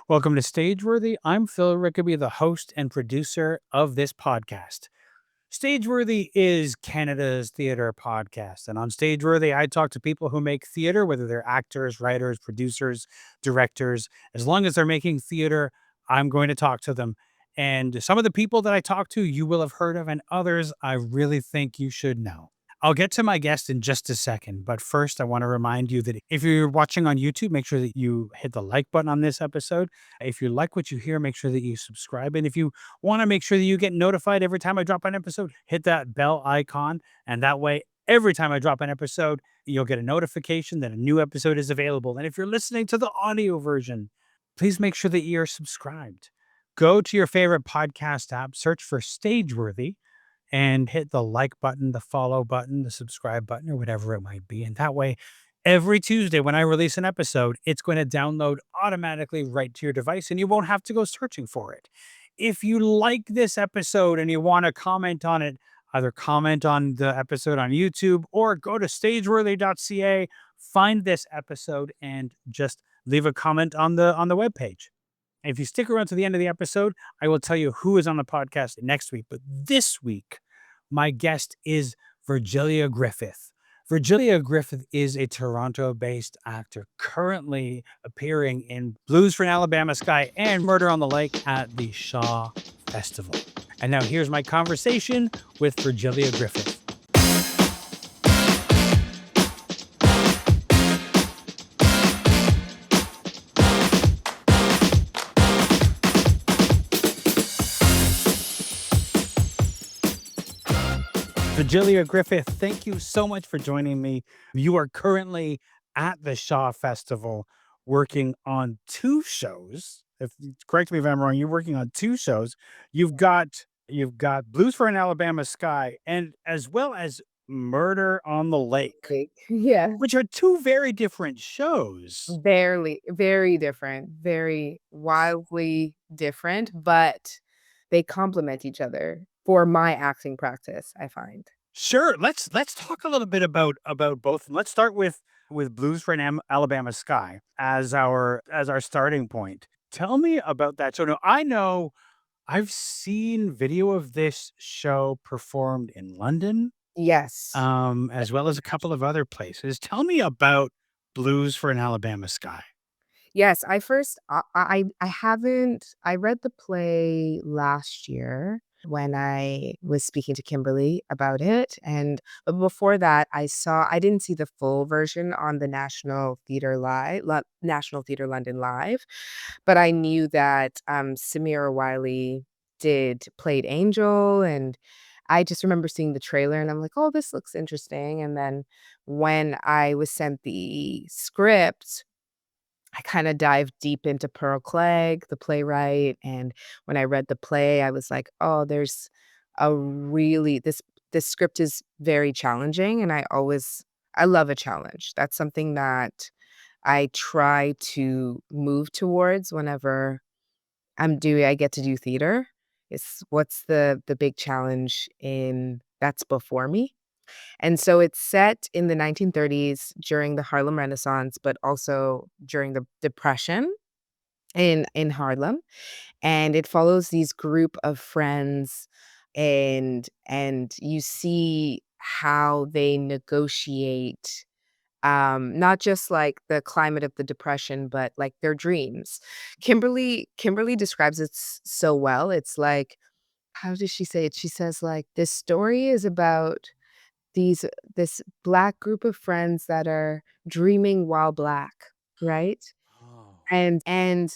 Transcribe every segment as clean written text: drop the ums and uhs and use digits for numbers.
Welcome to Stageworthy. I'm Phil Rickaby, the host and producer of this podcast. Stageworthy is Canada's theater podcast. And on Stageworthy, I talk to people who make theater, whether they're actors, writers, producers, directors. As long as they're making theater, I'm going to talk to them. And some of the people that I talk to, you will have heard of, and others I really think you should know. I'll get to my guest in just a second, but first, I want to remind you that if you're watching on YouTube, make sure that you hit the like button on this episode. If you like what you hear, make sure that you subscribe. And if you want to make sure that you get notified every time I drop an episode, hit that bell icon. And that way, every time I drop an episode, you'll get a notification that a new episode is available. And if you're listening to the audio version, please make sure that you're subscribed. Go to your favorite podcast app, search for Stageworthy, and hit the like button, the follow button, the subscribe button, or whatever it might be. And that way, every Tuesday when I release an episode, it's going to download automatically right to your device and you won't have to go searching for it. If you like this episode and you want to comment on it, either comment on the episode on YouTube or go to stageworthy.ca, find this episode and just leave a comment on the webpage. If you stick around to the end of the episode, I will tell you who is on the podcast next week. But this week, my guest is Virgilia Griffith. Virgilia Griffith is a Toronto-based actor currently appearing in Blues for an Alabama Sky and Murder on the Lake at the Shaw Festival. And now here's my conversation with Virgilia Griffith. Virgilia Griffith, thank you so much for joining me. You are currently at the Shaw Festival working on two shows. If correct me if I'm wrong, you're working on two shows. You've got Blues for an Alabama Sky and as well as Murder on the Lake, Yeah, which are two very different shows. very different, very wildly different, but they complement each other for my acting practice, I find. Sure, let's talk a little bit about both. Let's start with Blues for an Alabama Sky as our starting point. Tell me about that. So, no, I know I've seen video of this show performed in London, Yes. as well as a couple of other places. Tell me about Blues for an Alabama Sky. Yes, I first I haven't I read the play last year when I was speaking to Kimberly about it, and but before that, I didn't see the full version on the National Theatre London Live, but I knew that, Samira Wiley played Angel, and I just remember seeing the trailer, and I'm like, "Oh, this looks interesting," and then when I was sent the script, I kinda dived deep into Pearl Clegg, the playwright, and when I read the play, I was like, "Oh, there's a really this script is very challenging," and I love a challenge. That's something that I try to move towards whenever I get to do theater. Is what's the big challenge in that's before me? And so it's set in the 1930s during the Harlem Renaissance, but also during the Depression in Harlem, and it follows these group of friends, and you see how they negotiate, not just, like, the climate of the Depression, but, like, their dreams. Kimberly describes it so well. It's like how does she say it? She says, like, "This story is about these this black group of friends that are dreaming while black," right? Oh. And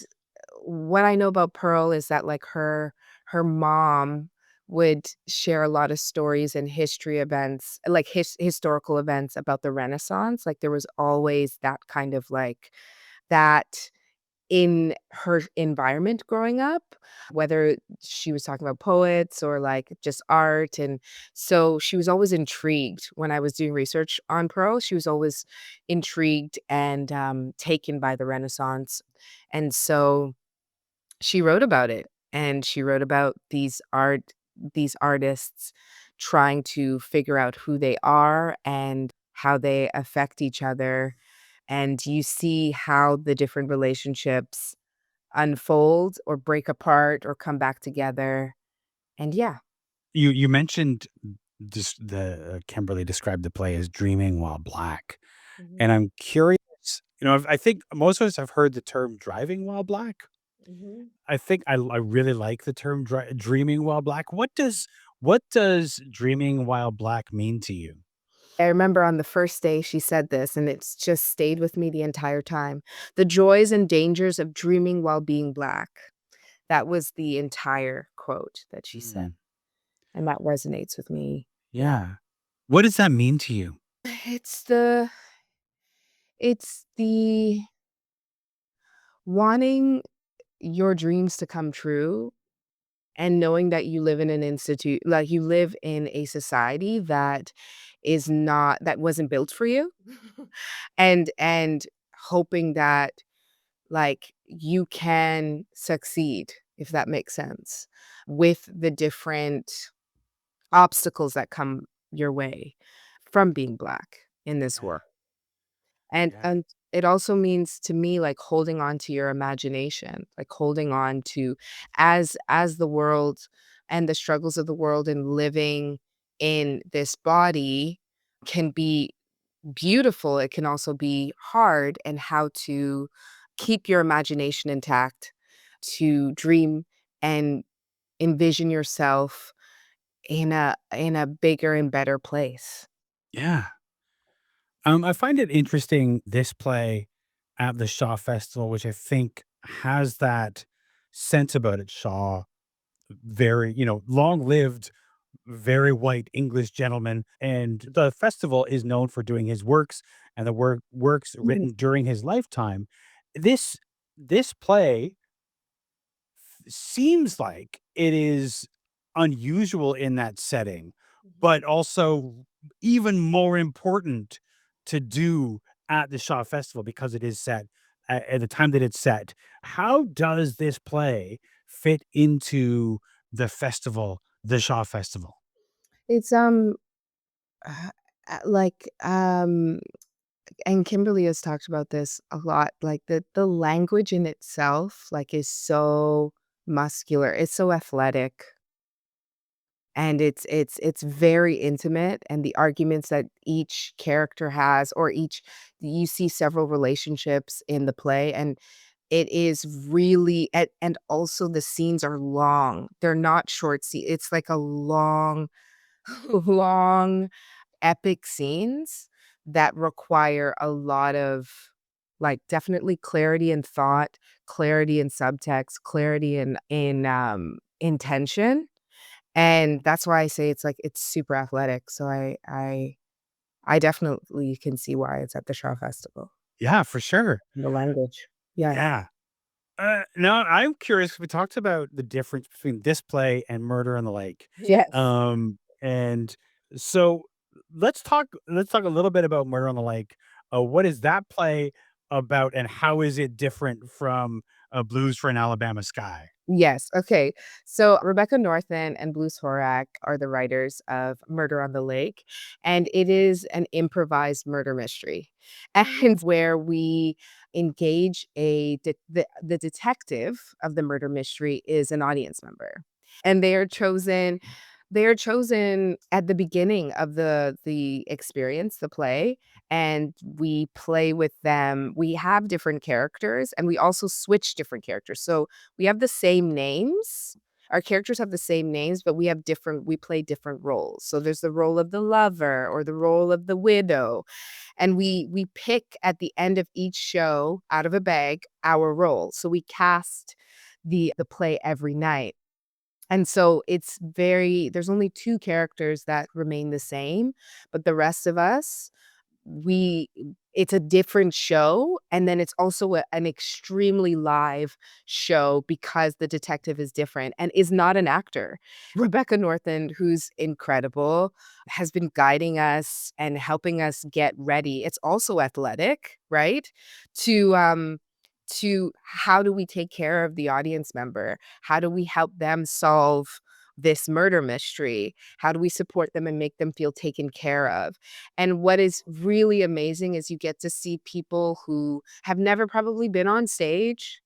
what I know about Pearl is that, like, her mom would share a lot of stories and history events, like, historical events about the Renaissance, like, there was always that kind of, like that in her environment growing up, whether she was talking about poets or, like, just art, and so she was always intrigued when I was doing research on Pearl, she was always intrigued and, taken by the Renaissance, and so she wrote about it, and she wrote about these artists trying to figure out who they are and how they affect each other, and you see how the different relationships, unfold or break apart or come back together. And yeah. You mentioned just Kimberly described the play as dreaming while black, and Mhm, I'm curious, I think most of us have heard the term driving while black. mhm. I think I really like the term dreaming while black. What does dreaming while black mean to you? I remember on the first day she said this, and it's just stayed with me the entire time. The joys and dangers of dreaming while being Black. That was the entire quote that she said, Mm, and that resonates with me. Yeah. yeah. What does that mean to you? It's the it's the wanting your dreams to come true and knowing that you live in an institute like, you live in a society that is not that wasn't built for you, and hoping that, like, you can succeed, if that makes sense, with the different obstacles that come your way from being Black in this Yeah, world. And yeah, and it also means to me, like, holding on to your imagination, like, holding on to as the world and the struggles of the world and living in this body can be beautiful, it can also be hard, and how to keep your imagination intact, to dream and envision yourself in a bigger and better place. yeah. I find it interesting this play at the Shaw Festival, which I think has that sense about it. Shaw, very, long lived, very white English gentleman, and the festival is known for doing his works and the works Mhm, written during his lifetime. This play seems like it is unusual in that setting, mhm. but also even more important to do at the Shaw Festival because it is set at the time that it's set. How does this play fit into the festival, the Shaw Festival? It's, uh, like, and Kimberly has talked about this a lot, like, the language in itself, like, is so muscular, it's so athletic, and it's very intimate, and the arguments that each character has or each you see several relationships in the play, and it is really and also the scenes are long, they're not short it's like a long, long epic scenes that require a lot of, like, definitely clarity in thought, clarity in subtext, clarity in intention, and that's why I say it's, like, it's super athletic, so I definitely can see why it's at the Shaw Festival. Yeah, for sure. The language. Yeah. Yeah. No, I'm curious. We talked about the difference between this play and Murder on the Lake. Yes. And so let's talk a little bit about Murder on the Lake. What is that play about and how is it different from Blues for an Alabama Sky? Yes, okay. So Rebecca Northen and Bruce Horak are the writers of Murder on the Lake, and it is an improvised murder mystery. And where we engage the detective of the murder mystery is an audience member. And they are chosen at the beginning of the experience, the play, and we play with them. We have different characters and we also switch different characters. So we have the same names. Our characters have the same names, but we play different roles. So there's the role of the lover or the role of the widow. And we pick at the end of each show out of a bag our role. So we cast the play every night. And so there's only 2 characters that remain the same, but the rest of us we it's a different show, and then it's also an extremely live show because the detective is different and is not an actor. Rebecca Northen, who's incredible, has been guiding us and helping us get ready. It's also athletic, right? To, um to how do we take care of the audience member? How do we help them solve this murder mystery? How do we support them and make them feel taken care of? And what is really amazing is you get to see people who have never probably been on stage,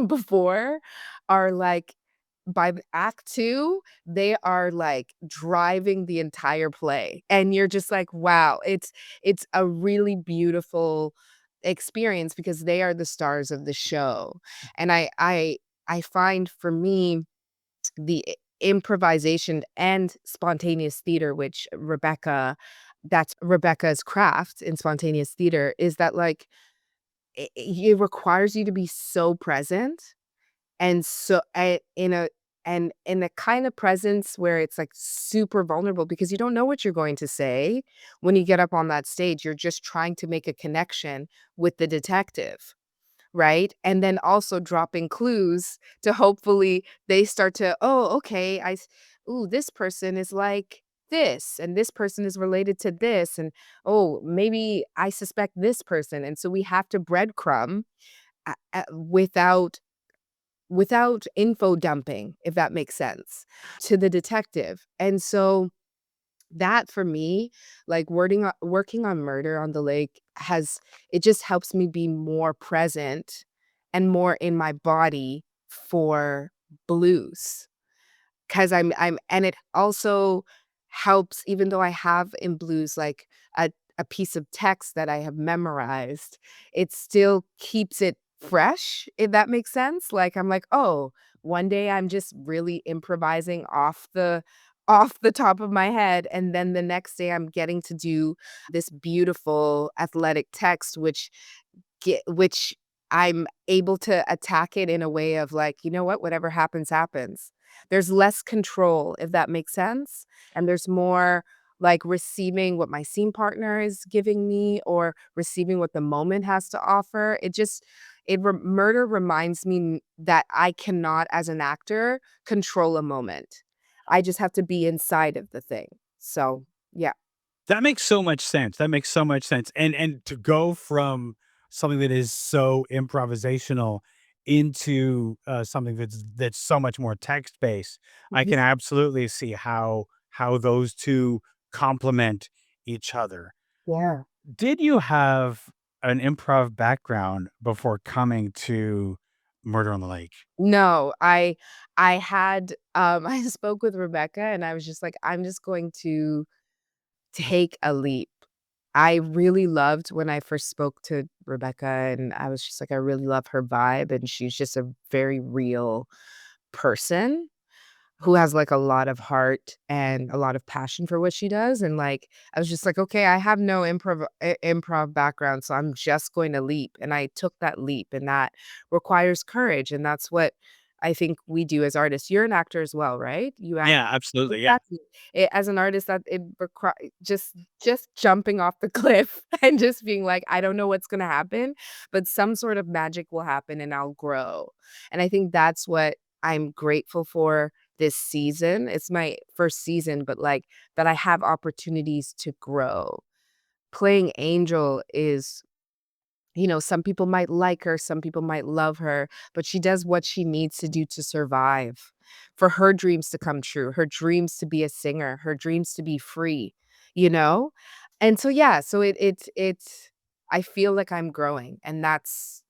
before are like by the act 2, they are, like, driving the entire play, and you're just like, "Wow." It's a really beautiful experience because they are the stars of the show, and I find for me, the improvisation and spontaneous theater, which that's Rebecca's craft in spontaneous theater, is that, like, it requires you to be so present and so in a kind of presence where it's, like, super vulnerable because you don't know what you're going to say when you get up on that stage. You're just trying to make a connection with the detective, right? And then also dropping clues to hopefully they start to, "Oh, okay, ooh, this person is like this, and this person is related to this, and, oh, maybe I suspect this person." And so we have to breadcrumb without info dumping, if that makes sense, to the detective. And so that for me, like working on Murder on the Lake it just helps me be more present and more in my body for blues. 'Cause I'm and it also helps even though I have in blues, like, a piece of text that I have memorized, it still keeps it fresh, if that makes sense? Like, I'm like, "Oh, one day I'm just really improvising off the top of my head, and then the next day I'm getting to do this beautiful athletic text, which I'm able to attack it in a way of like, "You know what? Whatever happens, happens." There's less control, if that makes sense, and there's more, like, receiving what my scene partner is giving me or receiving what the moment has to offer. It just it re Murder reminds me that I cannot, as an actor, control a moment. I just have to be inside of the thing. So, yeah. That makes so much sense. That makes so much sense. And to go from something that is so improvisational into something that's so much more text based, I Mhm. can absolutely see how those two complement each other. Yeah. Did you have an improv background before coming to Murder on the Lake? No, I had, I spoke with Rebecca and I was just like, "I'm just going to take a leap." I really loved when I first spoke to Rebecca, and I was just like, I really love her vibe, and she's just a very real person who has, like, a lot of heart and a lot of passion for what she does, and, like, I was just like, "Okay, I have no improv background, so I'm just going to leap," and I took that leap, and that requires courage, and that's what I think we do as artists. You're an actor as well, right? You act Yeah, absolutely. Yeah. exactly. As an artist, that it require just jumping off the cliff and just being like, "I don't know what's gonna happen, but some sort of magic will happen and I'll grow," and I think that's what I'm grateful for this season. It's my first season, but, like, that I have opportunities to grow. Playing Angel is some people might like her, some people might love her, but she does what she needs to do to survive, for her dreams to come true, her dreams to be a singer, her dreams to be free, you know? And so, yeah, so it's I feel like I'm growing, and that's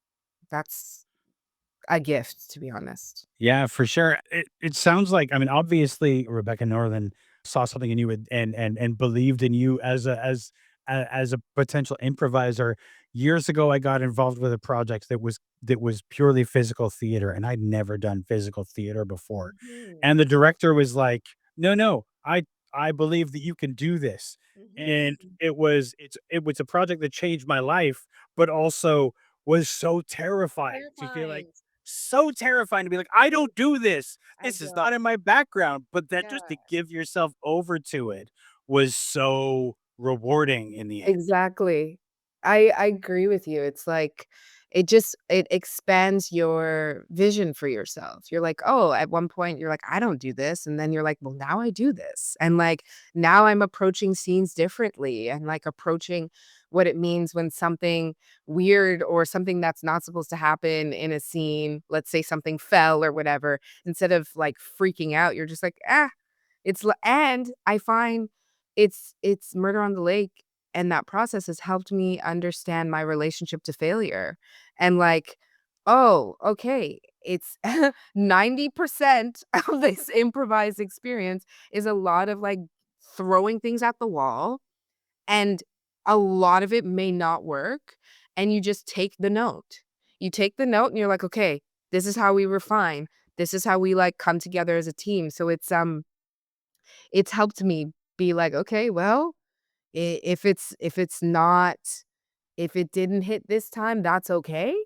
a gift, to be honest. Yeah, for sure. It sounds like, I mean, obviously Rebecca Northern saw something in you and believed in you as a potential improviser. Years ago, I got involved with a project that was purely physical theater, and I'd never done physical theater before. Mhm. And the director was like, "No, no, I believe that you can do this." And Mhm. it was a project that changed my life, but also was Terrifying. so terrifying to be like, "I don't do this. I This is don't. not in my background." But then Yeah. just to give yourself over to it was so rewarding in the end. Exactly. I agree with you. It's like it expands your vision for yourself. You're like, "Oh," at one point you're like, "I don't do this." And then you're like, "Well, now I do this." And like now I'm approaching scenes differently and like approaching what it means when something weird or something that's not supposed to happen in a scene, let's say something fell or whatever, instead of like freaking out, you're just like, "Ah, and I find it's Murder on the Lake, and that process has helped me understand my relationship to failure, and, like, Oh, okay. It's 90% of this improvised experience is a lot of, like, throwing things at the wall, and a lot of it may not work, and you just take the note. You take the note and you're like, "Okay, this is how we refine. This is how we, like, come together as a team." So it's helped me be like, "Okay, well, if it's not if it didn't hit this time, that's okay,"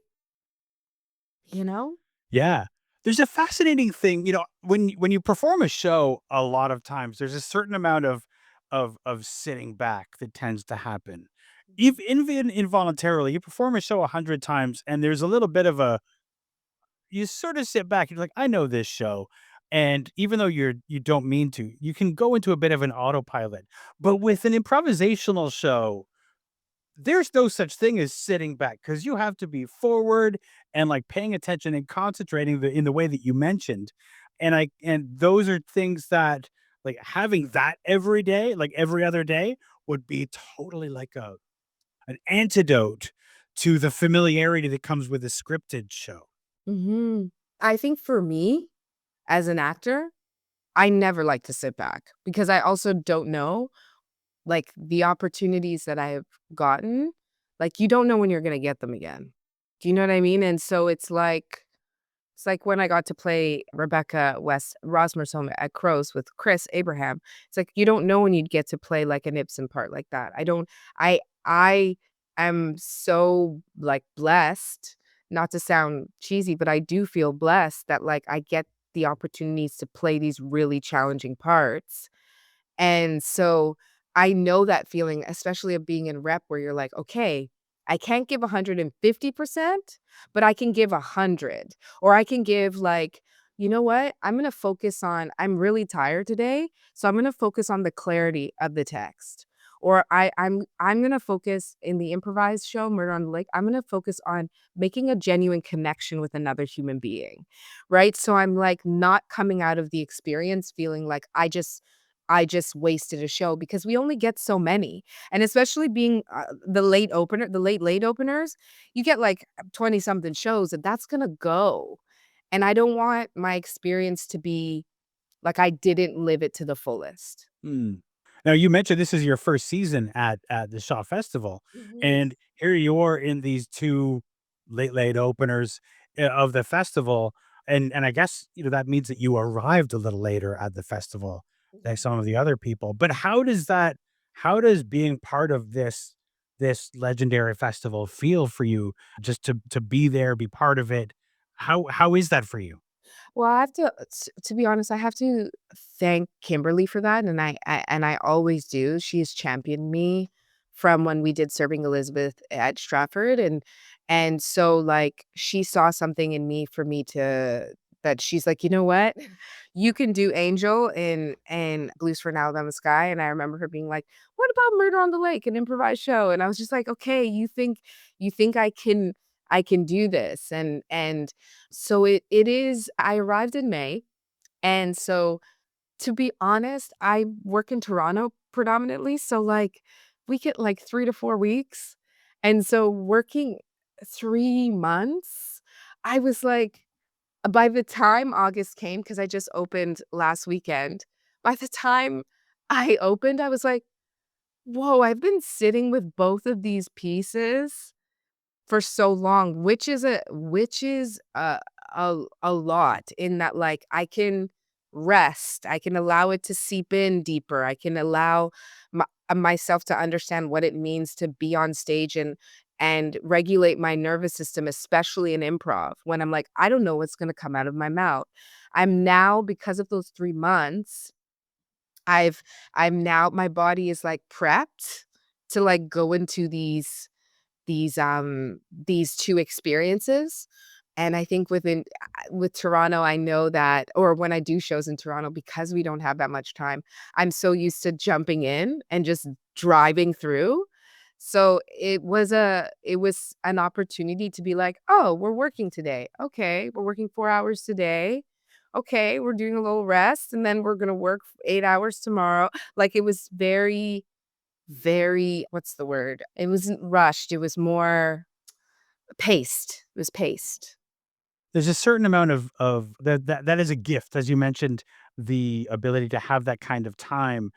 you know? Yeah. There's a fascinating thing, when you perform a show, a lot of times there's a certain amount of sitting back that tends to happen. Even involuntarily, you perform a show 100 times and there's a little bit of a you sort of sit back and you're like, I know this show. And even though you don't mean to, you can go into a bit of an autopilot. But with an improvisational show, there's no such thing as sitting back because you have to be forward and like paying attention and concentrating in the way that you mentioned. And those are things that like having that every day, like every other day, would be totally like an antidote to the familiarity that comes with a scripted show. Mhm. I think for me, as an actor, I never like to sit back because I also don't know, like, the opportunities that I have gotten, like, you don't know when you're gonna get them again. Do you know what I mean? And so it's like when I got to play Rebecca West Rosmersholm at Crows with Chris Abraham. It's like you don't know when you'd get to play like an Ibsen part like that. I am so like blessed, not to sound cheesy, but I do feel blessed that like I get the opportunities to play these really challenging parts and so I know that feeling, especially of being in rep where you're like, okay, I can't give 150%, but I can give 100. Or I can give like, you know what? I'm really tired today. So I'm going to focus on the clarity of the text. Or I'm gonna focus in the improvised show, Murder on the Lake. I'm gonna focus on making a genuine connection with another human being, right? So I'm like not coming out of the experience feeling like I just wasted a show because we only get so many, and especially being, the late openers, you get, like, 20 something shows, and that's gonna go, and I don't want my experience to be like I didn't live it to the fullest. Hmm. Now you mentioned this is your first season at the Shaw Festival, Mhm. and here you are in these 2 late openers, of the festival, and I guess, that means that you arrived a little later at the festival than some of the other people, but how does being part of this legendary festival feel for you just to be there, be part of it? How is that for you? Well, I have to be honest, I have to thank Kimberly for that, and I always do. She's championed me from when we did Serving Elizabeth at Stratford, and so, like, she saw something in me for me to that she's like, "You know what? You can do Angel in Blues for an Alabama Sky," and I remember her being like, "What about Murder on the Lake, an improvised show?" And I was just like, "Okay, you think I can do this?" And so it is I arrived in May, and so, to be honest, I work in Toronto predominantly, so, like, we get, like, 3 to 4 weeks, and so working 3 months, I was like by the time August came, because I just opened last weekend, by the time I opened, I was like, "Whoa, I've been sitting with both of these pieces for so long, which is a lot in that, like, I can rest, I can allow it to seep in deeper, I can allow myself to understand what it means to be on stage and regulate my nervous system, especially in improv, when I'm like, "I don't know what's gonna come out of my mouth." I'm now because of those 3 months, I've I'm now my body is, like, prepped to, like, go into these 2 experiences, and I think with Toronto, I know that or when I do shows in Toronto, because we don't have that much time, I'm so used to jumping in and just driving through. So, it was an opportunity to be like, "Oh, we're working today. Okay, we're working 4 hours today. Okay, we're doing a little rest, and then we're gonna work 8 hours tomorrow." Like, it was very what's the word? It wasn't rushed, it was more paced. It was paced. There's a certain amount of that is a gift, as you mentioned, the ability to have that kind of time.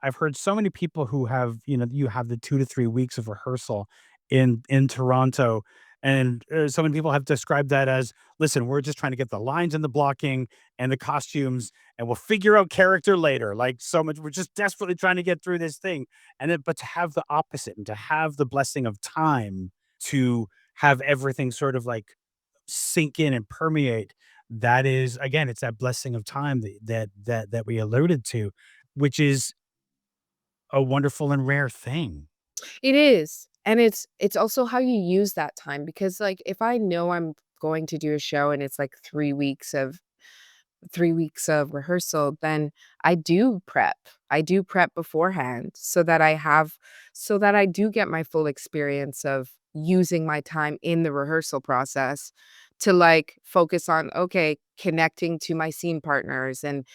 I've heard so many people who have, you have the 2 to 3 weeks of rehearsal in Toronto, and, so many people have described that as, "Listen, we're just trying to get the lines and the blocking and the costumes, and we'll figure out character later." Like, so much we're just desperately trying to get through this thing, and then but to have the opposite and to have the blessing of time to have everything sort of, like, sink in and permeate, that is again, it's that blessing of time that we alluded to, which is a wonderful and rare thing. It is, and it's also how you use that time because, like, if I know I'm going to do a show and it's, like, 3 weeks of rehearsal, then I do prep. I do prep beforehand so that I do get my full experience of using my time in the rehearsal process to, like, focus on, okay, connecting to my scene partners and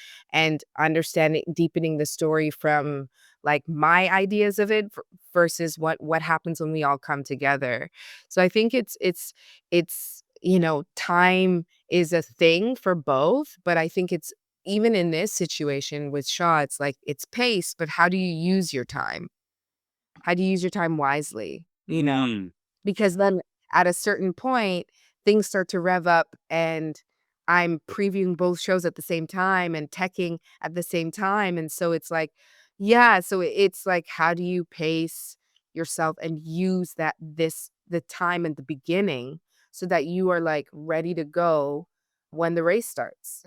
understanding deepening the story from, like, my ideas of it versus what happens when we all come together. So I think time is a thing for both, but I think it's even in this situation with Shaw, it's like it's pace, but how do you use your time? How do you use your time wisely? Mm. Because then at a certain point, things start to rev up and I'm previewing both shows at the same time and teching at the same time. And so it's like, yeah, so it's like, how do you pace yourself and use the time at the beginning so that you are like ready to go when the race starts?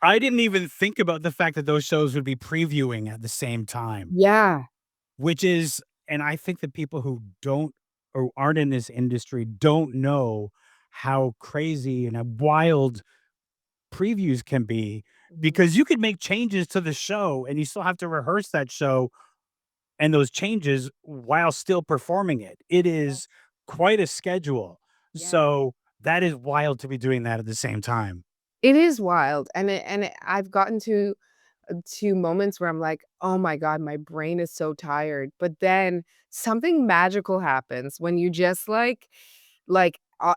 I didn't even think about the fact that those shows would be previewing at the same time, Yeah. which is and I think that people who don't or aren't in this industry don't know how crazy and how wild previews can be, Mhm. because you could make changes to the show and you still have to rehearse that show and those changes while still performing it. It Yeah. is quite a schedule. Yeah. So, that is wild to be doing that at the same time. It is wild, I've gotten to moments where I'm like, "Oh my god, my brain is so tired," but then something magical happens when you just,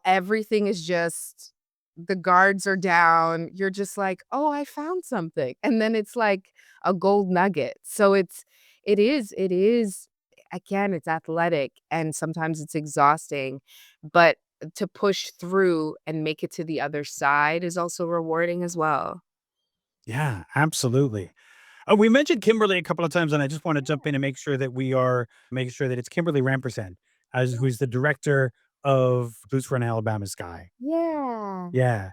everything is just the guards are down, you're just like, "Oh, I found something," and then it's like a gold nugget. So it is again, it's athletic, and sometimes it's exhausting, but to push through and make it to the other side is also rewarding as well. Yeah, absolutely. We mentioned Kimberly a couple of times, and I just wanna jump in and make sure that we are making sure that it's Kimberly Rampersad, as Yeah. who's the director of Boots for an Alabama Sky. Yeah. Yeah.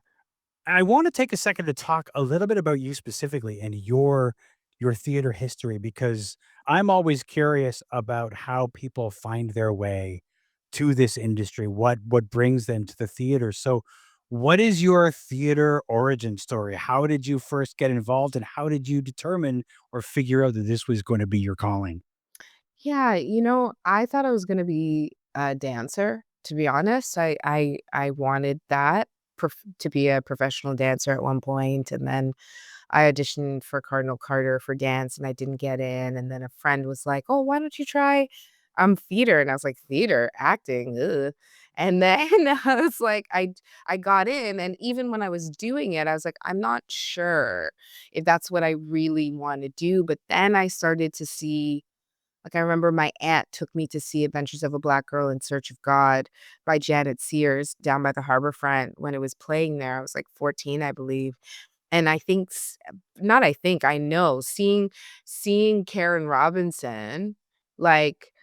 I wanna take a second to talk a little bit about you specifically and your theater history, because I'm always curious about how people find their way to this industry, what brings them to the theater. So, what is your theater origin story? How did you first get involved, and how did you determine or figure out that this was gonna be your calling? Yeah, I thought I was gonna be a dancer, to be honest. I wanted that to be a professional dancer at one point, and then I auditioned for Cardinal Carter for dance, and I didn't get in, and then a friend was like, "Oh, why don't you try, theater?" And I was like, "Theater? Acting? Ugh." And then I was like, I got in, and even when I was doing it, I was like, "I'm not sure if that's what I really wanna do," but then I started to see I remember my aunt took me to see Adventures of a Black Girl in Search of God by Janet Sears down by the harbor front when it was playing there. I was, like, 14, I believe, and I think s not I think, I know, seeing Karen Robinson, like,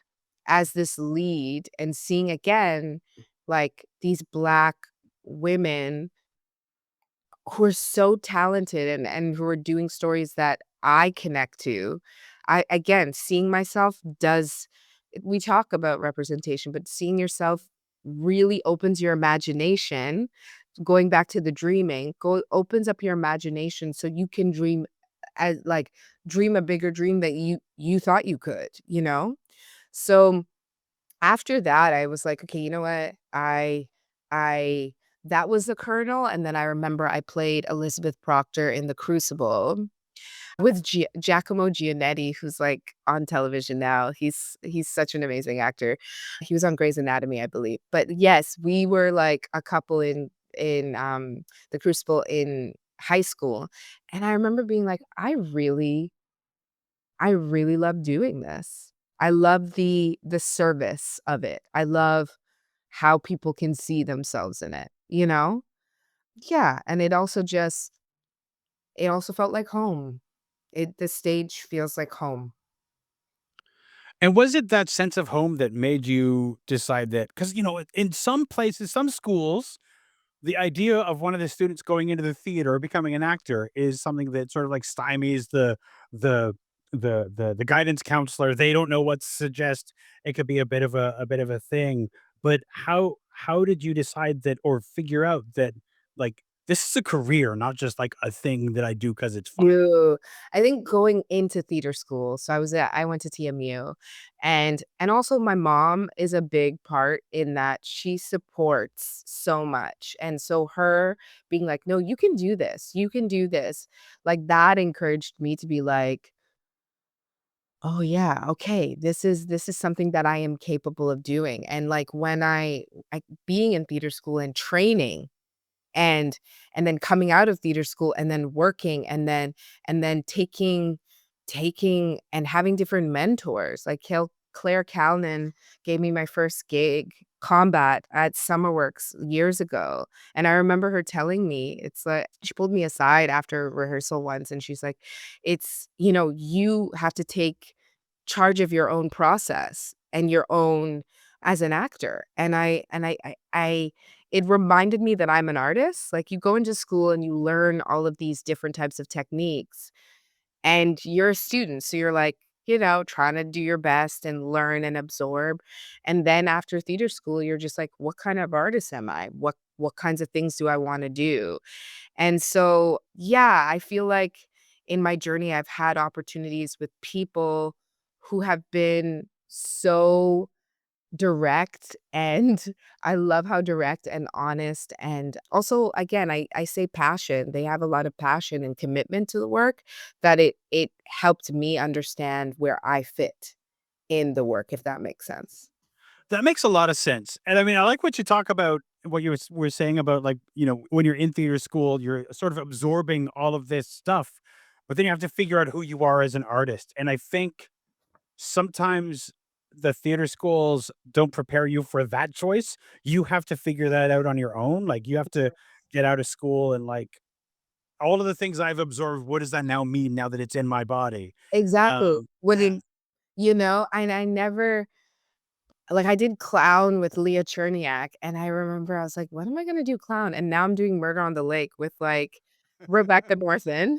as this lead and seeing again, like, these Black women who are so talented and who are doing stories that I connect to. I again, seeing myself does we talk about representation, but seeing yourself really opens your imagination. Going back to the dreaming, opens up your imagination so you can as like dream a bigger dream that you thought you could, you know? So after that, I was like, "Okay, you know what? I that was the Colonel," and then I remember I played Elizabeth Proctor in The Crucible with Giacomo Giannetti, who's, like, on television now. He's such an amazing actor. He was on Grey's Anatomy, I believe. But, yes, we were, like, a couple in in, the Crucible in high school, and I remember being like, I really love doing this. I love the service of it. I love how people can see themselves in it, you know? Yeah, and it also felt like home. The stage feels like home. And was it that sense of home that made you decide that? Because in some places, some schools, the idea of one of the students going into the theater or becoming an actor is something that sort of like stymies the the guidance counselor. They don't know what to suggest. It could be a bit of a thing. But how did you decide that or figure out that like this is a career, not just like a thing that I do because it's fun? Ooh, I think going into theater school, so I went to TMU, and also my mom is a big part in that she supports so much, and so her being like, "No, you can do this," like, that encouraged me to be like, "Oh, yeah, okay, this is something that I am capable of doing," and, like, when I being in theater school and training and and then coming out of theater school and then working and then taking and having different mentors, like Claire Calnan gave me my first gig, Combat, at Summerworks years ago, and I remember her telling me, it's like she pulled me aside after rehearsal once, and she's like, "It's you have to take charge of your own process and your own as an actor," and I it reminded me that I'm an artist. Like, you go into school and you learn all of these different types of techniques, and you're a student, so you're like, trying to do your best and learn and absorb. And then after theater school, you're just like, what kind of artist am I? What kinds of things do I want to do? And so, yeah, I feel like in my journey, I've had opportunities with people who have been so direct, and I love how direct and honest, and also, again, I say passion. They have a lot of passion and commitment to the work that it helped me understand where I fit in the work, if that makes sense. That makes a lot of sense. And I mean, I like what you talk about, what you were saying about like, when you're in theater school, you're sort of absorbing all of this stuff, but then you have to figure out who you are as an artist. And I think sometimes the theater schools don't prepare you for that choice. You have to figure that out on your own. Like you have to get out of school and like all of the things I've absorbed, what does that now mean now that it's in my body? Exactly. Um, What did and I never like, I did clown with Leah Cherniak, and I remember I was like, "When am I gonna do clown?" And now I'm doing Murder on the Lake with, like, Rebecca Northon.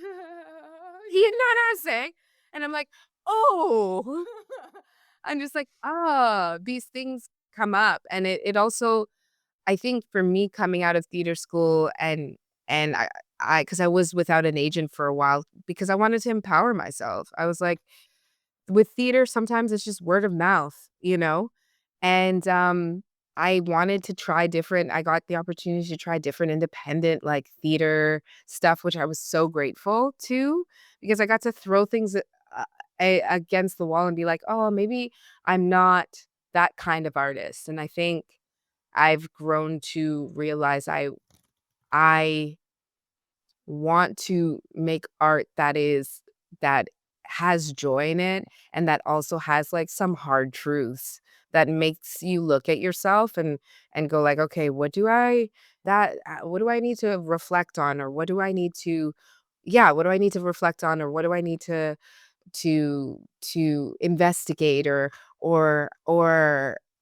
You know what I'm saying? And I'm like, "Oh." I'm just like, "Ah," these things come up, and it also I think for me coming out of theater school and I because I was without an agent for a while because I wanted to empower myself. I was like, with theater, sometimes it's just word of mouth, you know? And, I wanted to try different I got the opportunity to try different independent, like, theater stuff, which I was so grateful to, because I got to throw things, against the wall and be like, "Oh, maybe I'm not that kind of artist." And I think I've grown to realize I want to make art that has joy in it and that also has, like, some hard truths that makes you look at yourself and go like, "Okay, what do I need to reflect on, or what do I need to" yeah, "What do I need to reflect on, or what do I need to investigate," or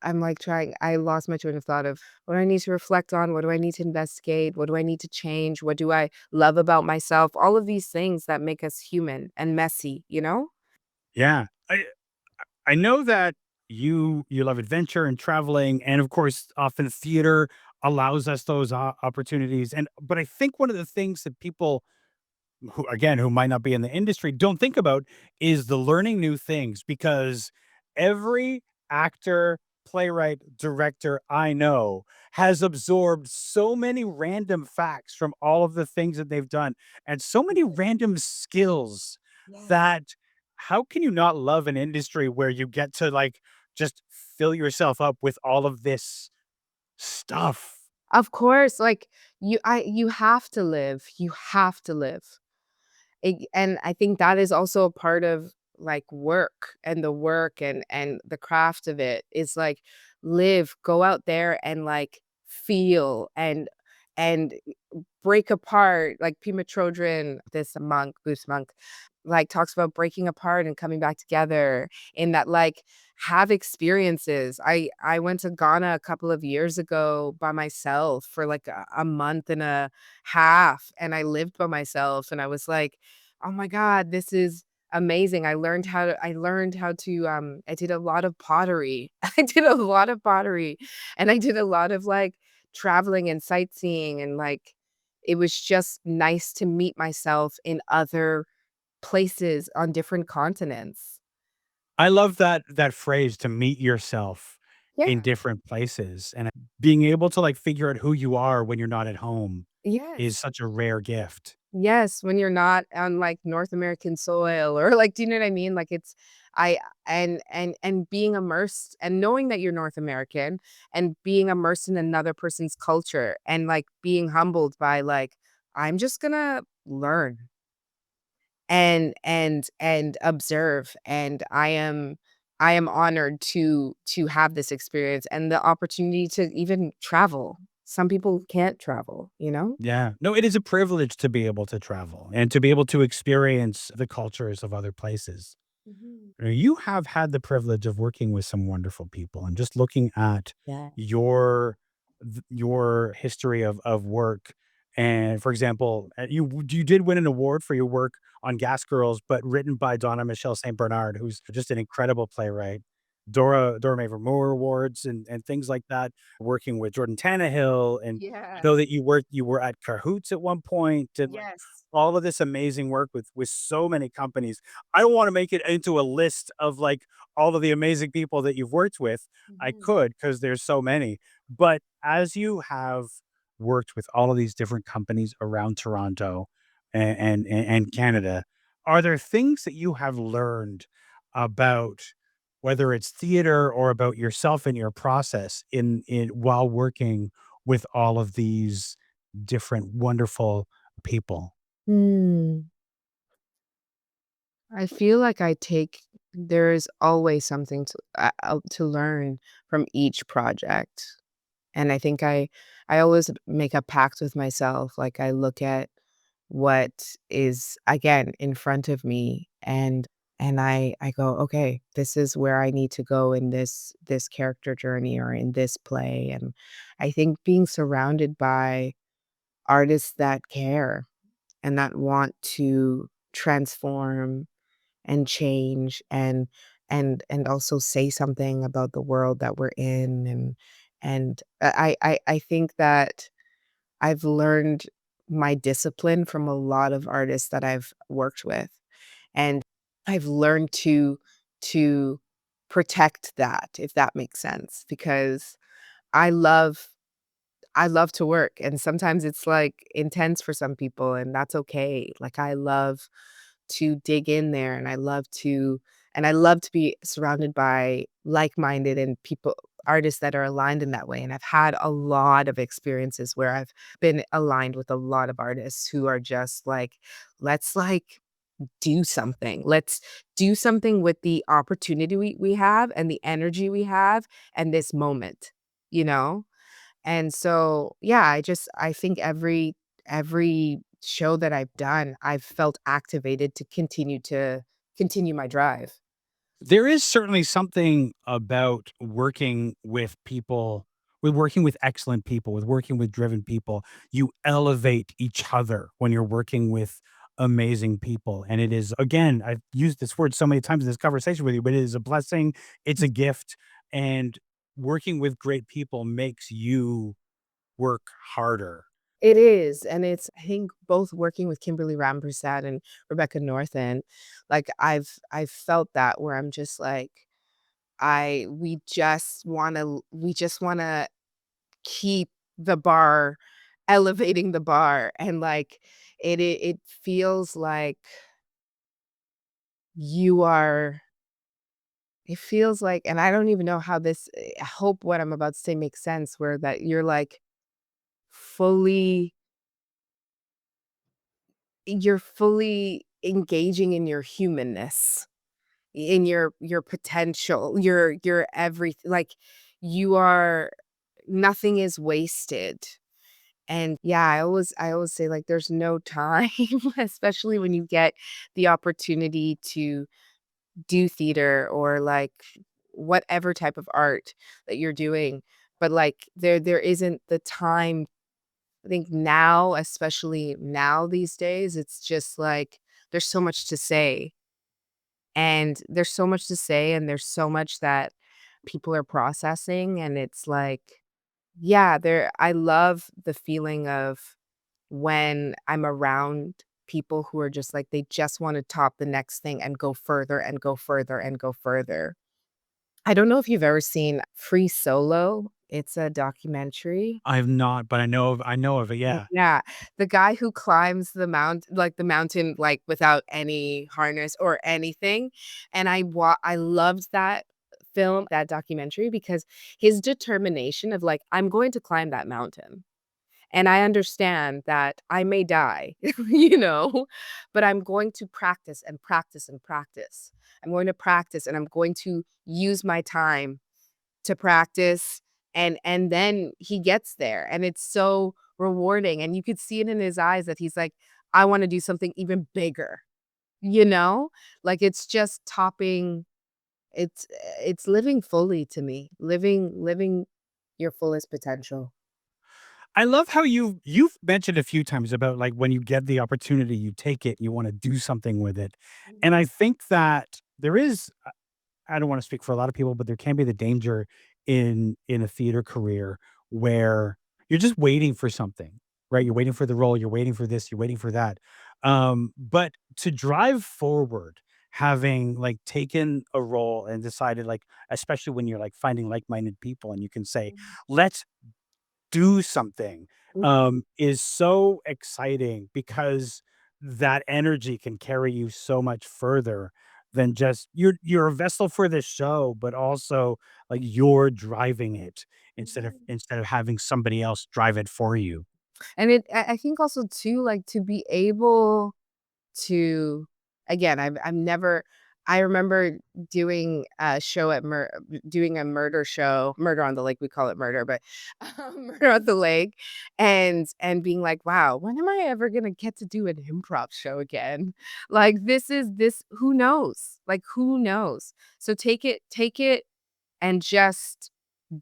I'm, like, trying I lost my train of thought of what do I need to reflect on, what do I need to investigate, what do I need to change, what do I love about myself, all of these things that make us human and messy, you know? yeah. I know that you love adventure and traveling, and of course, often theater allows us those opportunities. And but I think one of the things that people who might not be in the industry don't think about is the learning new things because every actor, playwright, director I know has absorbed so many random facts from all of the things that they've done and so many random skills Yes. that how can you not love an industry where you get to like just fill yourself up with all of this stuff? Of course, like, you have to live, you have to live. And I think that is also a part of, like, work and the work and the craft of it is, like, live, go out there and, like, feel and break apart, like Pima Chodron, this monk, Buddhist monk, like, talks about breaking apart and coming back together in that, like, have experiences. I went to Ghana a couple of years ago by myself for, like, a month and a half, and I lived by myself, and I was like, "Oh my god, this is amazing." I did a lot of pottery. I did a lot of pottery, and I did a lot of, like, traveling and sightseeing, and, like, it was just nice to meet myself in other places on different continents. I love that phrase, to meet yourself in Yeah. different places, and being able to, like, figure out who you are when you're not at home is Yes. such a rare gift. Yes, when you're not on, like, North American soil or, like, do you know what I mean? Like, it's I and being immersed and knowing that you're North American and being immersed in another person's culture and, like, being humbled by, like, "I'm just gonna learn and observe, and I am honored to have this experience and the opportunity to even travel." Some people can't travel, you know? Yeah. No, it is a privilege to be able to travel and to be able to experience the cultures of other places. Mhm. You have had the privilege of working with some wonderful people, and just looking at Yeah. your history of work. And for example, you did win an award for your work on Gas Girls, but written by Donna Michelle St. Bernard, who's just an incredible playwright. Dora Mavor Moore awards and things like that. Working with Jordan Tannahill, and I know Yes. that you were at Cahoots at one point, and like Yes. all of this amazing work with so many companies. I don't wanna make it into a list of, like, all of the amazing people that you've worked with. I Mhm. could, because there's so many. But as you have worked with all of these different companies around Toronto and Canada, are there things that you have learned about, whether it's theater or about yourself and your process in while working with all of these different wonderful people? Hmm. I feel like there's always something to learn from each project. And I think I always make a pact with myself, like, I look at what is, again, in front of me, and I go, "Okay, this is where I need to go in this character journey or in this play," and I think being surrounded by artists that care and that want to transform and change and also say something about the world that we're in, and I think that I've learned my discipline from a lot of artists that I've worked with, and I've learned to protect that, if that makes sense, because I love I love to work, and sometimes it's, like, intense for some people, and that's okay. Like, I love to dig in there, and I love to be surrounded by like-minded and people artists that are aligned in that way, and I've had a lot of experiences where I've been aligned with a lot of artists who are just like, "Let's, like, do something. Let's do something with the opportunity we have and the energy we have and this moment," you know? And so, yeah, I think every show that I've done, I've felt activated to continue my drive. There is certainly something about working with excellent people, with working with driven people. You elevate each other when you're working with amazing people. And it is, again, I've used this word so many times in this conversation with you, but it is a blessing, it's a gift. And working with great people makes you work harder. It is, and it's I think both working with Kimberly Rampersad and Rebecca Northen, like, I've felt that where I'm just like, I we just wanna keep the bar elevating the bar, and, like, it feels like you are it feels like and I don't even know how I hope what I'm about to say makes sense, where that you're like fully you're fully engaging in your humanness, in your potential, your everything. Like, you are nothing is wasted. And yeah, I always say, like, there's no time, especially when you get the opportunity to do theater or, like, whatever type of art that you're doing. But, like, there isn't the time. I think now, especially now these days, it's just, like, there's so much to say, and there's so much to say, and there's so much that people are processing, and it's like, yeah, I love the feeling of when I'm around people who are just like, they just wanna top the next thing and go further and go further and go further. I don't know if you've ever seen Free Solo. It's a documentary. I've not, but I know of it, yeah. Yeah, the guy who climbs the mountain, like, without any harness or anything, and I loved that film, that documentary, because his determination of, like, "I'm going to climb that mountain, and I understand that I may die," you know, "but I'm going to practice and practice and practice. I'm going to practice, and I'm going to use my time to practice," and then he gets there, and it's so rewarding, and you could see it in his eyes that he's like, "I wanna do something even bigger," you know? Like, it's just topping it's it's living fully to me, living your fullest potential. I love how you've mentioned a few times about, like, when you get the opportunity, you take it, you wanna do something with it, and I think that there is I don't wanna speak for a lot of people, but there can be the danger in a theater career where you're just waiting for something, right? You're waiting for the role, you're waiting for this, you're waiting for that. But to drive forward, having, like, taken a role and decided, like, especially when you're, like, finding like-minded people and you can say, "Let's do something," is so exciting because that energy can carry you so much further than just you're a vessel for this show, but also, like, you're driving it instead of having somebody else drive it for you. And I think also too, like, to be able to again, I've never I remember doing a show at doing a murder show, Murder on the Lake, we call it murder, but Murder on the Lake, and being like, "Wow, when am I ever gonna get to do an improv show again?" Like, this who knows? Like, who knows? So take it and just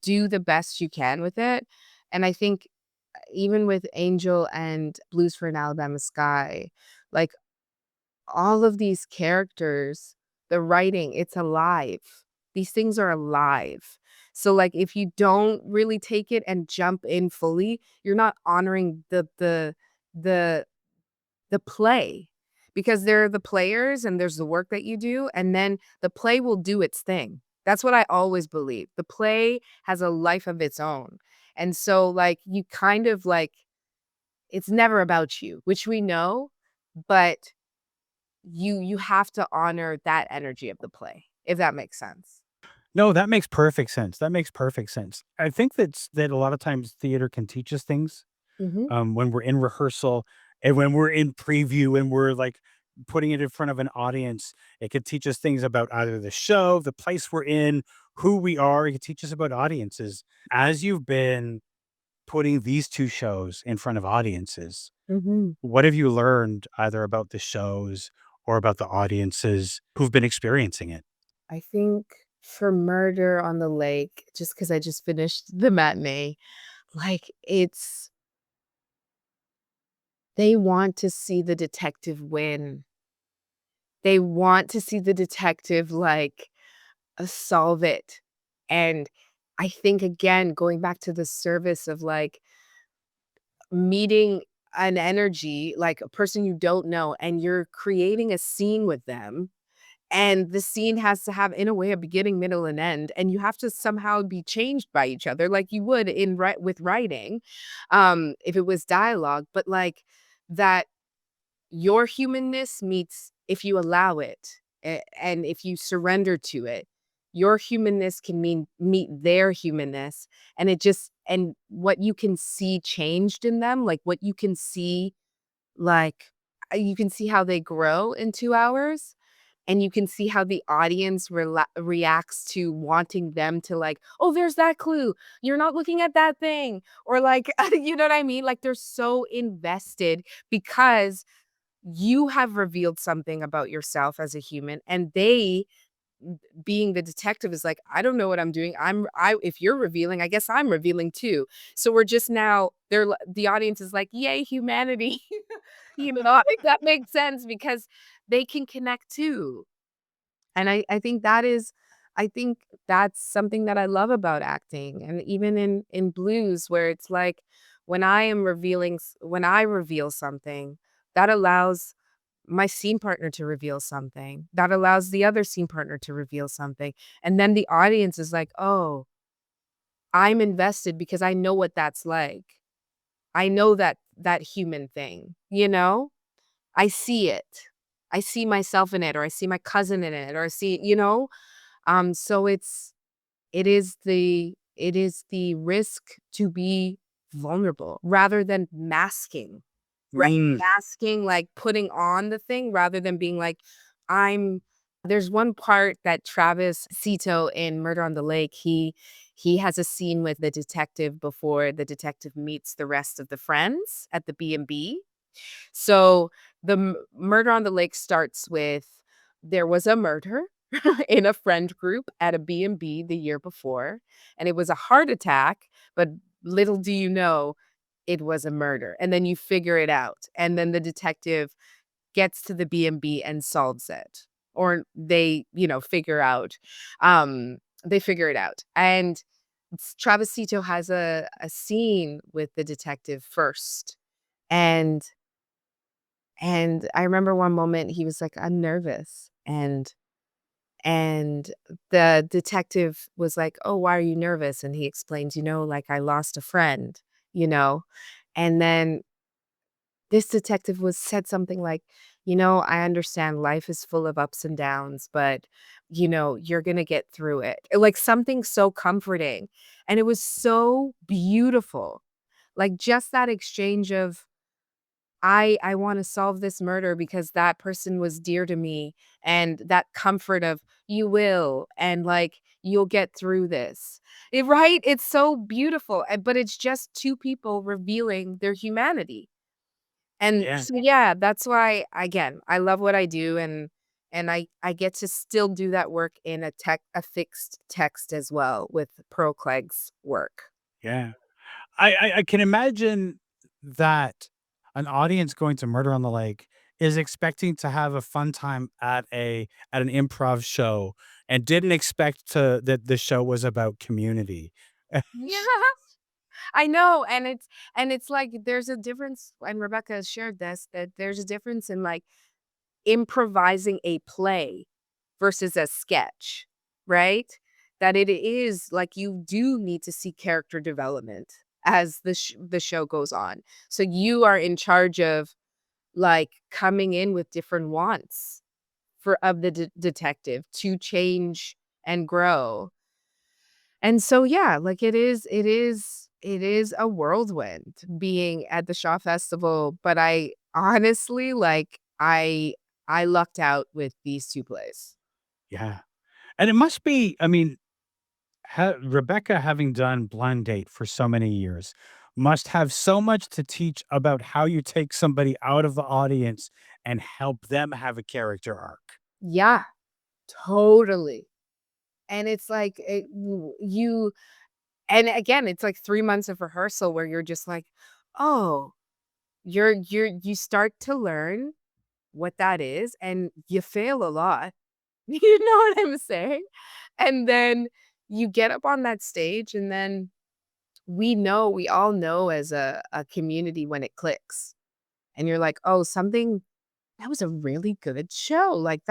do the best you can with it, and I think even with Angel and Blues for an Alabama Sky, like, all of these characters, the writing, it's alive. These things are alive. So, like, if you don't really take it and jump in fully, you're not honoring the the play, because there are the players and there's the work that you do, and then the play will do its thing. That's what I always believe. The play has a life of its own. And so, like, you kind of like it's never about you, which we know, but you have to honor that energy of the play, if that makes sense. No, that makes perfect sense, that makes perfect sense. I think that a lot of times theater can teach us things Mhm. when we're in rehearsal and when we're in preview and we're like putting it in front of an audience. It could teach us things about either the show, the place we're in, who we are. It could teach us about audiences. As you've been putting these two shows in front of audiences, Mhm. what have you learned either about the shows or about the audiences who've been experiencing it? I think for Murder on the Lake, just because I just finished the matinee, like, they want to see the detective win. They want to see the detective, like, solve it. And I think, again, going back to the service of, like, meeting an energy, like a person you don't know, and you're creating a scene with them, and the scene has to have, in a way, a beginning, middle, and end, and you have to somehow be changed by each other like you would with writing, if it was dialogue, but, like, that your humanness meets, if you allow it, and if you surrender to it, your humanness can meet their humanness, and it just and what you can see changed in them, like, what you can see, like, you can see how they grow in 2 hours, and you can see how the audience reacts to wanting them to, like, "Oh, there's that clue. You're not looking at that thing." Or, like, you know what I mean? Like, they're so invested because you have revealed something about yourself as a human, and they, being the detective, is like, "I don't know what I'm doing. If you're revealing, I guess I'm revealing too." So we're just now the audience is like, "Yay, humanity." You know, I think that makes sense because they can connect too. And I think I think that's something that I love about acting, and even in blues where it's like when I reveal something, that allows my scene partner to reveal something. That allows the other scene partner to reveal something. And then the audience is like, "Oh, I'm invested because I know what that's like. I know that human thing, you know? I see it. I see myself in it, or I see my cousin in it, or I see," you know? So it is the risk to be vulnerable rather than masking, right? Mm, Masking, like, putting on the thing rather than being like, I'm there's one part that Travis Cito in Murder on the Lake, he has a scene with the detective before the detective meets the rest of the friends at the B&B. So, the Murder on the Lake starts with there was a murder in a friend group at a B&B the year before, and it was a heart attack, but little do you know, it was a murder, and then you figure it out, and then the detective gets to the B&B and B and solves it, or they, they figure it out, and Travis Cito has a scene with the detective first, and I remember one moment he was like, "I'm nervous." And the detective was like, "Oh, why are you nervous?" And he explains, like, "I lost a friend," you know? And then this detective was said something like, "I understand life is full of ups and downs, but, you're gonna get through it." Like, something so comforting, and it was so beautiful. Like, just that exchange of I wanna solve this murder because that person was dear to me, and that comfort of, "You will," and, like, "You'll get through this." Right? It's so beautiful, but it's just 2 people revealing their humanity. And yeah. so, yeah, that's why, again, I love what I do, and I get to still do that work in a fixed text as well with Pearl Clegg's work. Yeah. I can imagine that an audience going to Murder on the Lake is expecting to have a fun time at an improv show and didn't expect that the show was about community. Yeah. I know, and it's like there's a difference, and Rebecca has shared this, that there's a difference in, like, improvising a play versus a sketch, right? That it is like you do need to see character development as the show goes on. So you are in charge of, like, coming in with different wants of the detective to change and grow. And so, yeah, like, it is a whirlwind being at the Shaw Festival, but I honestly, like, I lucked out with these 2 plays. Yeah. And it must be, I mean, Rebecca, having done Blind Date for so many years, must have so much to teach about how you take somebody out of the audience and help them have a character arc. Yeah, totally. And it's like, you and again, it's like 3 months of rehearsal where you're just like, "Oh," you start to learn what that is, and you fail a lot. You know what I'm saying? And then you get up on that stage, and then we all know as a community when it clicks. And you're like, "Oh, something that was a really good show." Like,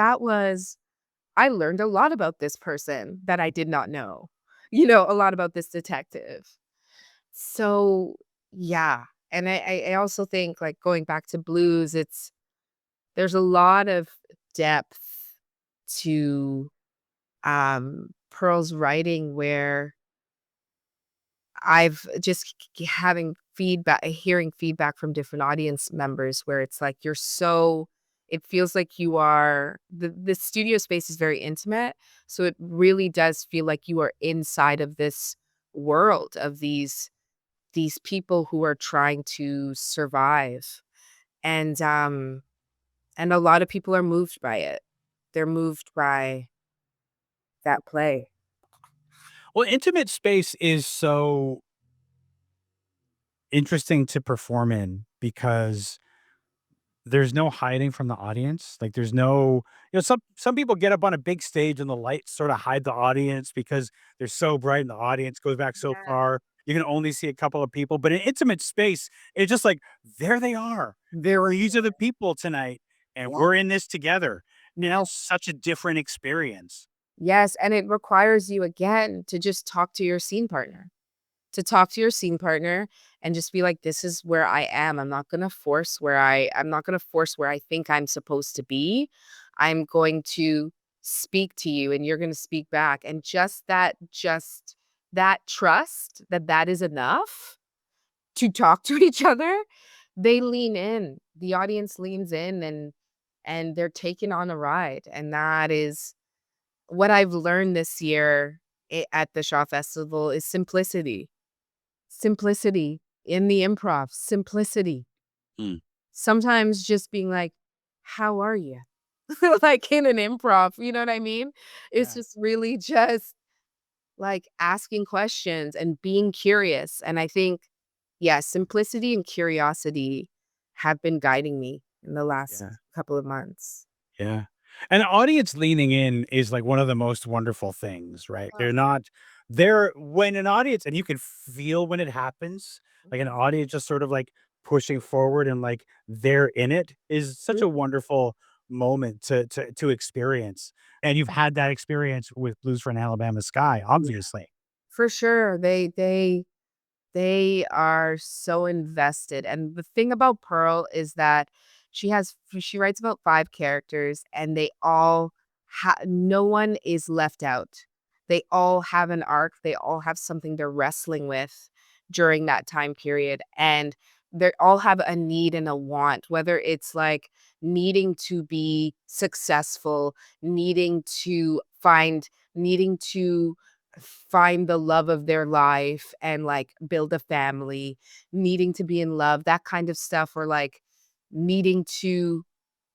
I learned a lot about this person that I did not know. A lot about this detective. So, yeah. And I also think, like, going back to blues, there's a lot of depth to Pearl's writing where I've just having feedback, hearing feedback from different audience members where it's like you're so, it feels like you are, the studio space is very intimate. So it really does feel like you are inside of this world of these people who are trying to survive. And a lot of people are moved by it. They're moved by that play. Well, intimate space is so interesting to perform in because there's no hiding from the audience. Like there's no, some people get up on a big stage and the lights sort of hide the audience because they're so bright and the audience goes back so Yeah. far. You can only see a couple of people, but in intimate space, it's just like there they are. These are the people tonight, and Yeah. we're in this together. Now, such a different experience. Yes, and it requires you again to just talk to your scene partner. To talk to your scene partner and just be like, "This is where I am. I'm not gonna force where I think I'm supposed to be. I'm going to speak to you and you're gonna speak back." And just that trust that that is enough to talk to each other, they lean in. The audience leans in and they're taken on a ride, and that is what I've learned this year at the Shaw Festival is simplicity. Simplicity in the improv, simplicity. Mm, Sometimes just being like, "How are you?" Like in an improv, you know what I mean? It's yeah. just really just like asking questions and being curious. And I think, yeah, simplicity and curiosity have been guiding me in the last Yeah. couple of months. Yeah. And the audience leaning in is like one of the most wonderful things, right? Oh, They're not there when an audience and you can feel when it happens, like an audience just sort of like pushing forward and like they're in it is such mhm. a wonderful moment to experience. And you've had that experience with Blues for an Alabama Sky, Yeah. obviously. For sure. They are so invested, and the thing about Pearl is that she writes about 5 characters, and they all no one is left out. They all have an arc, they all have something they're wrestling with during that time period, and they all have a need and a want, whether it's, like, needing to be successful, needing to find the love of their life and like build a family, needing to be in love, that kind of stuff, or like needing to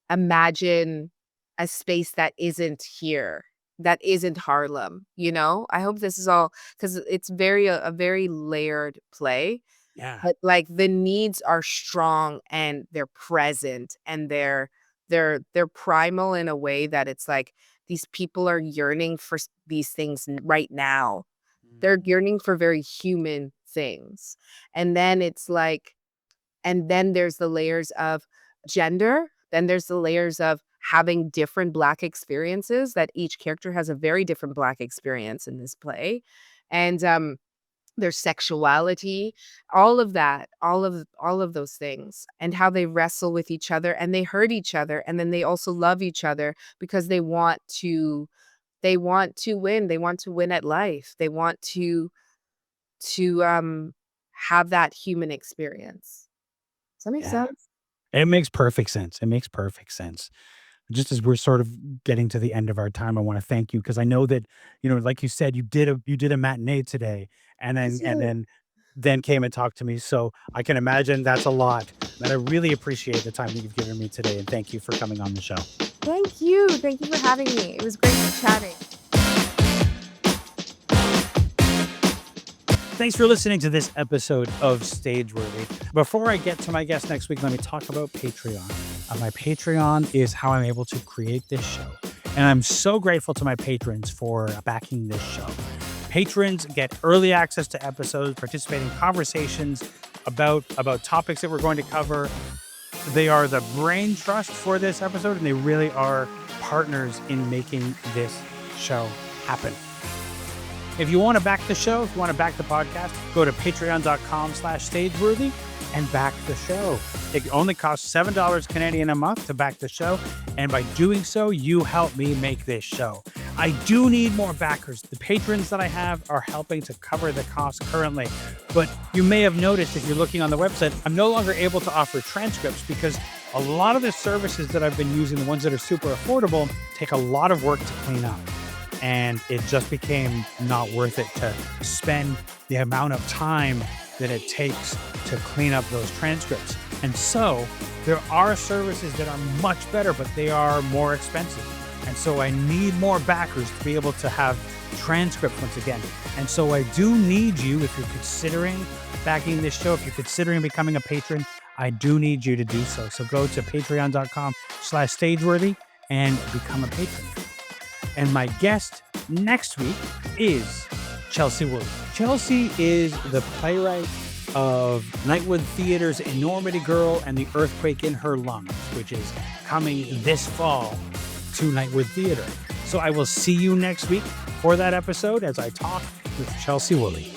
imagine a space that isn't here, that isn't Harlem, you know? I hope this is all because it's a very layered play, Yeah. but like the needs are strong and they're present and they're primal in a way that it's like these people are yearning for these things right now. They're Mm. yearning for very human things. And then it's like, and then there's the layers of gender, then there's the layers of having different Black experiences, that each character has a very different Black experience in this play. And their sexuality, all of that, all of those things, and how they wrestle with each other and they hurt each other, and then they also love each other because they want to win. They want to win at life. They want to have that human experience. Does that make Yeah. sense? It makes perfect sense. It makes perfect sense. Just as we're sort of getting to the end of our time, I want to thank you because I know that, like you said, you did a matinee today and I then and do. then came and talked to me. So I can imagine that's a lot. And I really appreciate the time that you've given me today. And thank you for coming on the show. Thank you. Thank you for having me. It was great chatting. Thanks for listening to this episode of Stageworthy. Before I get to my guest next week, let me talk about Patreon. My Patreon is how I'm able to create this show. And I'm so grateful to my patrons for backing this show. Patrons get early access to episodes, participate in conversations about topics that we're going to cover. They are the brain trust for this episode, and they really are partners in making this show happen. If you want to back the show, if you want to back the podcast, go to patreon.com/stageworthy and back the show. It only costs $7 Canadian a month to back the show. And by doing so, you help me make this show. I do need more backers. The patrons that I have are helping to cover the cost currently. But you may have noticed if you're looking on the website, I'm no longer able to offer transcripts because a lot of the services that I've been using, the ones that are super affordable, take a lot of work to clean up. And it just became not worth it to spend the amount of time that it takes to clean up those transcripts. And so there are services that are much better, but they are more expensive. And so I need more backers to be able to have transcripts once again. And so I do need you, if you're considering backing this show, if you're considering becoming a patron, I do need you to do so. So go to patreon.com/stageworthy and become a patron. And my guest next week is Chelsea Woolley. Chelsea is the playwright of Nightwood Theater's Enormity Girl and the Earthquake in Her Lungs, which is coming this fall to Nightwood Theater. So I will see you next week for that episode as I talk with Chelsea Woolley.